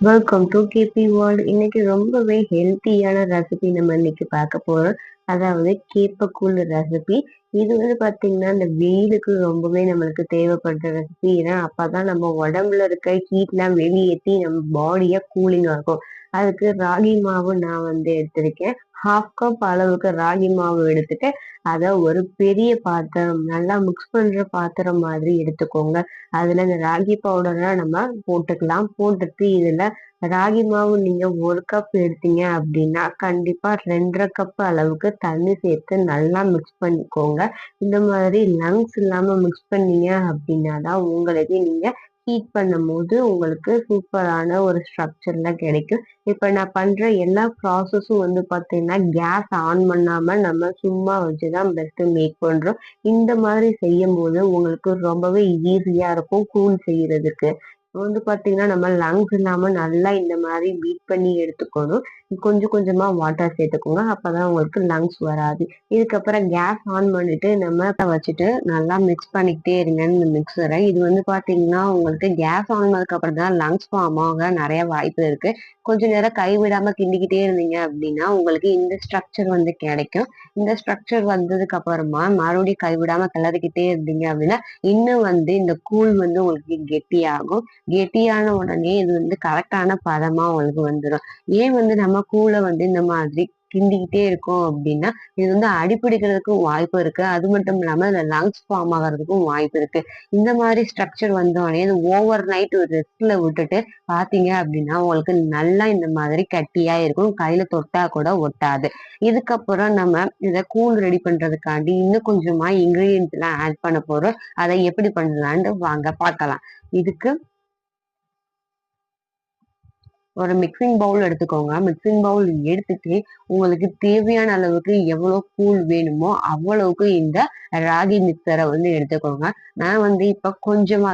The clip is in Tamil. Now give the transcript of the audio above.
Welcome to KP world. இன்னைக்கு ரொம்பவே ஹெல்த்தியான ரெசிபி நம்ம இன்னைக்கு பார்க்க போறோம். அதாவது கேப்பக்கூழ் ரெசிபி. இது வந்து பாத்தீங்கன்னா இந்த வெயிலுக்கு ரொம்பவே நம்மளுக்கு தேவைப்படுற ரெசிபி. ஏன்னா அப்பதான் நம்ம உடம்புல இருக்க ஹீட்லாம் வெளியேற்றி நம்ம பாடியை கூலிங் ஆகும். அதுக்கு ராகி மாவு நான் வந்து எடுத்திருக்கேன். 1/2 கப் அளவுக்கு ராகி மாவு எடுத்துட்டு அதை ஒரு பெரிய பாத்திரம் நல்லா மிக்ஸ் பண்ற பாத்திரம் மாதிரி எடுத்துக்கோங்க. அதுல இந்த ராகி பவுடரை நம்ம போட்டுக்கலாம். போட்டுட்டு இதுல ராகி மாவு நீங்க 1 கப் எடுத்தீங்க அப்படின்னா கண்டிப்பா 2.5 கப் அளவுக்கு தண்ணி சேர்த்து நல்லா மிக்ஸ் பண்ணிக்கோங்க. இந்த மாதிரி லங்ஸ் இல்லாம மிக்ஸ் பண்ணீங்க அப்படின்னா தான் உங்களுக்கு நீங்க ஹீட் பண்ணும்போது உங்களுக்கு சூப்பரான ஒரு ஸ்ட்ரக்சர்ல கிடைக்கும். இப்ப நான் பண்ற எல்லா ப்ராசஸும் வந்து பாத்தீங்கன்னா கேஸ் ஆன் பண்ணாம நம்ம சும்மா வச்சுதான் பெஸ்ட் மேக் பண்றோம். இந்த மாதிரி செய்யும் போது உங்களுக்கு ரொம்பவே ஈஸியா இருக்கும் கூல் செய்யறதுக்கு. இப்ப வந்து பாத்தீங்கன்னா நம்ம லங்ஸ் இல்லாம நல்லா இந்த மாதிரி பீட் பண்ணி எடுத்துக்கணும். கொஞ்சம் கொஞ்சமா வாட்டர் சேர்த்துக்கோங்க. அப்பதான் உங்களுக்கு லங்ஸ் வராது. இதுக்கப்புறம் கேஸ் ஆன் பண்ணிட்டு நம்ம வச்சுட்டு நல்லா மிக்ஸ் பண்ணிக்கிட்டே இருங்க இந்த மிக்சரை. இது வந்து பாத்தீங்கன்னா உங்களுக்கு கேஸ் ஆன் பண்ணதுக்கு அப்புறம் தான் லங்ஸ் ஃபார்ம் ஆக நிறைய வாய்ப்பு இருக்கு. கொஞ்ச நேரம் கைவிடாம கிண்டிக்கிட்டே இருந்தீங்க அப்படின்னா உங்களுக்கு இந்த ஸ்ட்ரக்சர் வந்து கிடைக்கும். இந்த ஸ்ட்ரக்சர் வந்ததுக்கு அப்புறமா மறுபடியும் கைவிடாம கிளறிக்கிட்டே இருந்தீங்க அப்படின்னா இன்னும் வந்து இந்த கூழ் வந்து உங்களுக்கு கெட்டியாகும். கெட்டியான உடனே இது வந்து கரெக்டான பதமா உங்களுக்கு வந்துடும். ஏன் வந்து நம்ம கூழ வந்து இந்த மாதிரி கிண்டிக்கிட்டே இருக்கோம் அப்படின்னா இது வந்து அடிபிடிக்கிறதுக்கும் வாய்ப்பு இருக்கு. அது மட்டும் இல்லாம இந்த லங்ஸ் ஃபார்ம் ஆகிறதுக்கும் வாய்ப்பு இருக்கு. இந்த மாதிரி ஸ்ட்ரக்சர் வந்தோடனே இது ஓவர் நைட் ஒரு ரெஸ்ட்ல விட்டுட்டு பாத்தீங்க அப்படின்னா உங்களுக்கு நல்லா இந்த மாதிரி கட்டியா இருக்கும். கையில தொட்டா கூட ஒட்டாது. இதுக்கப்புறம் நம்ம இதை கூழ் ரெடி பண்றதுக்காண்டி இன்னும் கொஞ்சமா இன்கிரீடியன்ஸ் எல்லாம் ஆட் பண்ண போறோம். அதை எப்படி பண்ணலான்னு வாங்க பார்க்கலாம். இதுக்கு ஒரு மிக்ஸிங் பவுல் எடுத்துக்கோங்க. மிக்ஸிங் பவுல் எடுத்துட்டு உங்களுக்கு தேவையான அளவுக்கு எவ்வளவு கூழ் வேணுமோ அவ்வளவுக்கு இந்த ராகி மிக்சரை வந்து எடுத்துக்கோங்க. நான் வந்து இப்ப கொஞ்சமா